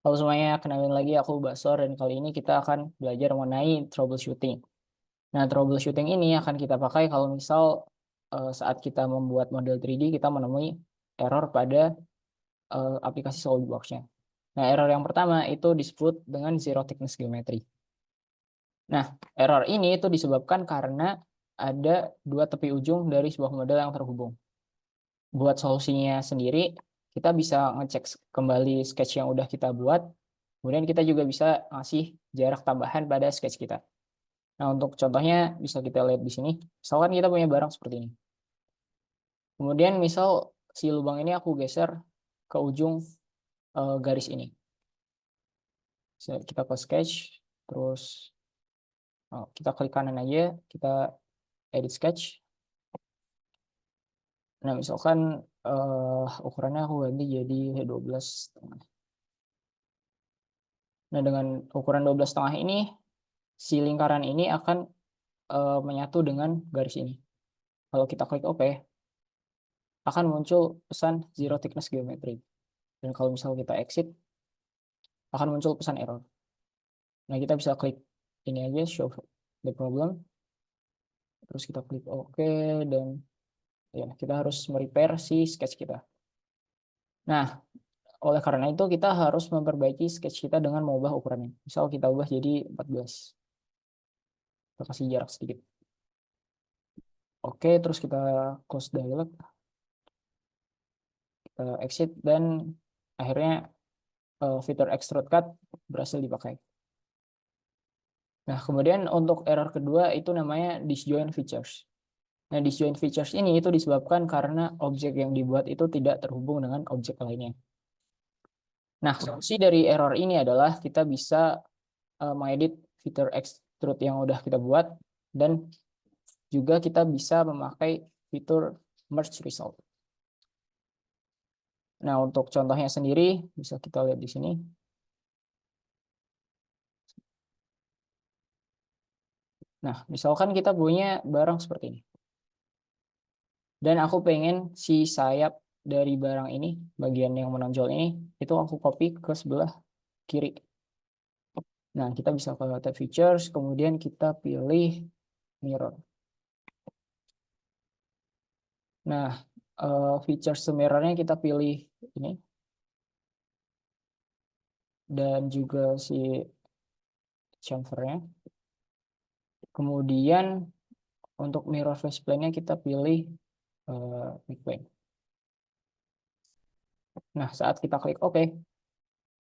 Halo semuanya, kenalin lagi aku Basor dan kali ini kita akan belajar mengenai troubleshooting. Nah, troubleshooting ini akan kita pakai kalau misal saat kita membuat model 3D kita menemui error pada aplikasi SolidWorks-nya. Nah, error yang pertama itu disebut dengan zero thickness geometry. Nah, error ini itu disebabkan karena ada dua tepi ujung dari sebuah model yang terhubung. Buat solusinya sendiri, kita bisa ngecek kembali sketch yang udah kita buat. Kemudian kita juga bisa ngasih jarak tambahan pada sketch kita. Nah, untuk contohnya bisa kita lihat di sini. Misalkan kita punya barang seperti ini. Kemudian misal si lubang ini aku geser ke ujung garis ini. Kita ke sketch, terus kita klik kanan aja, kita edit sketch. Nah, misalkan ukurannya aku ganti jadi 12,5. Nah, dengan ukuran 12,5 ini, si lingkaran ini akan menyatu dengan garis ini. Kalau kita klik OK, akan muncul pesan zero thickness geometry. Dan kalau misal kita exit, akan muncul pesan error. Nah, kita bisa klik ini aja, show the problem. Terus kita klik OK, dan ya kita harus merepair si sketch kita. Nah, oleh karena itu kita harus memperbaiki sketch kita dengan mengubah ukurannya. Misal kita ubah jadi 14. Kita kasih jarak sedikit. Oke, terus kita close dialog. Kita exit, dan akhirnya fitur extrude cut berhasil dipakai. Nah, kemudian untuk error kedua itu namanya disjoint features. Nah, disjoint features ini itu disebabkan karena objek yang dibuat itu tidak terhubung dengan objek lainnya. Nah, solusi dari error ini adalah kita bisa mengedit fitur extrude yang udah kita buat, dan juga kita bisa memakai fitur merge result. Nah, untuk contohnya sendiri bisa kita lihat di sini. Nah, misalkan kita punya barang seperti ini. Dan aku pengen si sayap dari barang ini, bagian yang menonjol ini, itu aku copy ke sebelah kiri. Nah, kita bisa ke tab features, kemudian kita pilih mirror. Nah, features mirrornya kita pilih ini. Dan juga si chamfernya. Kemudian untuk mirror face plane-nya kita pilih midplane. Nah, saat kita klik OK,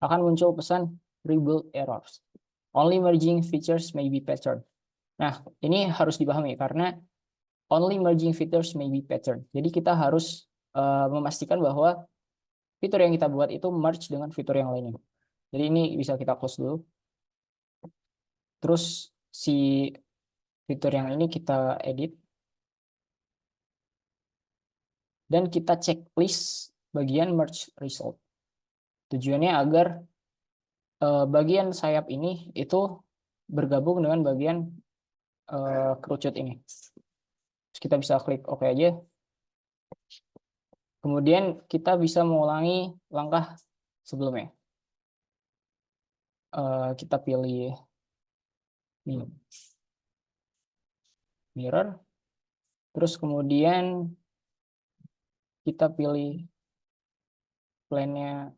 akan muncul pesan rebuild errors. Only merging features may be patterned. Nah, ini harus dipahami karena only merging features may be patterned. Jadi kita harus memastikan bahwa fitur yang kita buat itu merge dengan fitur yang lainnya. Jadi ini bisa kita close dulu. Terus si fitur yang ini kita edit. Dan kita checklist bagian merge result. Tujuannya agar bagian sayap ini itu bergabung dengan bagian kerucut ini. Terus kita bisa klik OK aja. Kemudian kita bisa mengulangi langkah sebelumnya. Kita pilih mirror. Terus kemudian kita pilih plane-nya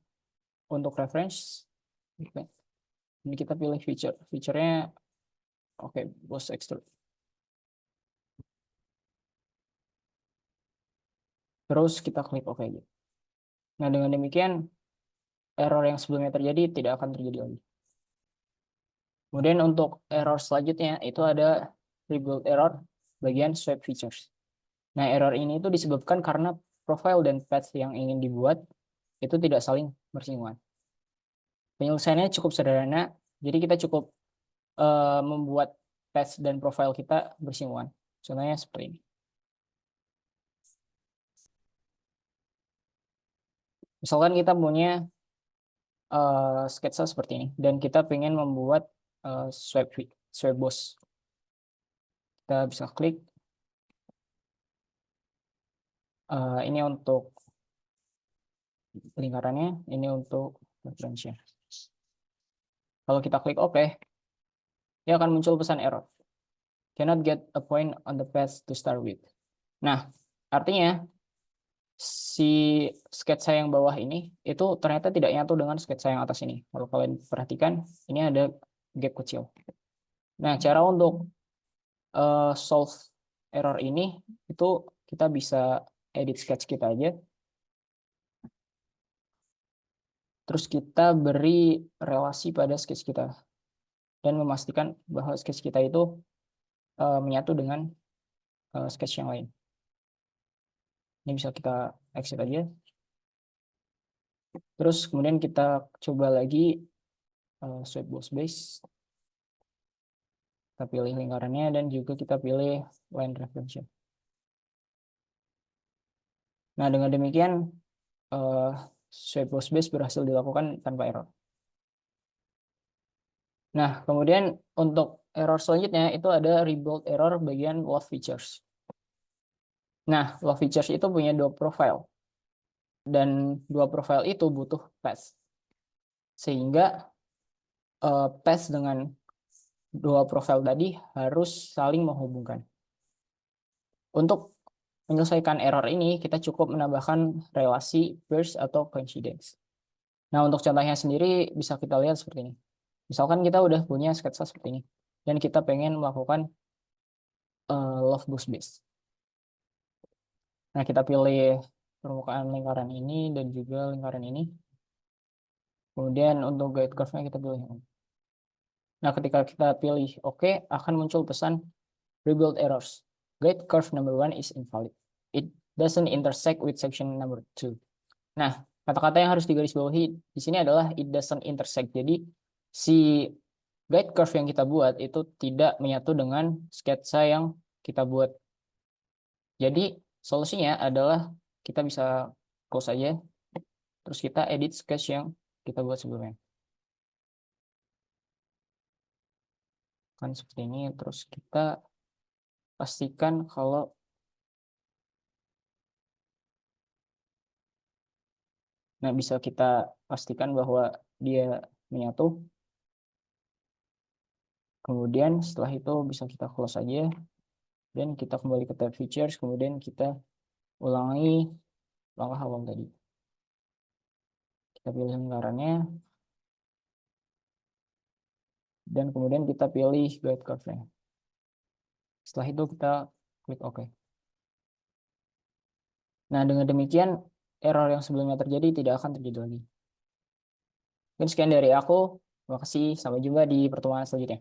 untuk reference. Ini kita pilih feature. Feature-nya oke, boss extrude. Terus kita klik OK aja. Nah, dengan demikian error yang sebelumnya terjadi tidak akan terjadi lagi. Kemudian untuk error selanjutnya itu ada rebuild error bagian swipe features. Nah, error ini itu disebabkan karena profile dan path yang ingin dibuat itu tidak saling bersinggungan. Penyelesaiannya cukup sederhana, jadi kita cukup membuat path dan profile kita bersinggungan. Contohnya seperti ini. Misalkan kita punya sketsa seperti ini dan kita ingin membuat swipe boss. Kita bisa klik. Ini untuk lingkarannya, ini untuk referensinya. Kalau kita klik OK, dia akan muncul pesan error. Cannot get a point on the path to start with. Nah, artinya si sketsa yang bawah ini itu ternyata tidak nyatu dengan sketsa yang atas ini. Kalau kalian perhatikan, ini ada gap kecil. Nah, cara untuk solve error ini itu kita bisa edit sketch kita aja. Terus kita beri relasi pada sketch kita dan memastikan bahwa sketch kita itu menyatu dengan sketch yang lain. Ini bisa kita exit aja. Terus kemudian kita coba lagi swipe boss base. Kita pilih lingkarannya dan juga kita pilih line reference. Nah, dengan demikian swipe boss base berhasil dilakukan tanpa error. Nah, kemudian untuk error selanjutnya itu ada rebuild error bagian love features. Nah, love features itu punya dua profile. Dan dua profile itu butuh path. Sehingga path dengan dua profile tadi harus saling menghubungkan. Untuk menyelesaikan error ini, kita cukup menambahkan relasi burst atau coincidence. Nah, untuk contohnya sendiri bisa kita lihat seperti ini. Misalkan kita udah punya sketsa seperti ini, dan kita pengen melakukan love boost base. Nah, kita pilih permukaan lingkaran ini dan juga lingkaran ini. Kemudian untuk guide curve-nya kita pilih ini. Nah, ketika kita pilih OK, akan muncul pesan rebuild errors. Guide curve number 1 is invalid. It doesn't intersect with section number 2. Nah, kata-kata yang harus digarisbawahi di sini adalah it doesn't intersect. Jadi, si guide curve yang kita buat itu tidak menyatu dengan sketsa yang kita buat. Jadi, solusinya adalah kita bisa close aja, terus kita edit sketch yang kita buat sebelumnya. Kan seperti ini, terus kita pastikan kalau bisa kita pastikan bahwa dia menyatu. Kemudian setelah itu bisa kita close aja dan kita kembali ke tab features, kemudian kita ulangi langkah awal tadi. Kita pilih lingkarannya dan kemudian kita pilih guide curve-nya. Setelah itu kita klik OK. Nah, dengan demikian error yang sebelumnya terjadi tidak akan terjadi lagi. Dan sekian dari aku. Terima kasih. Sampai jumpa di pertemuan selanjutnya.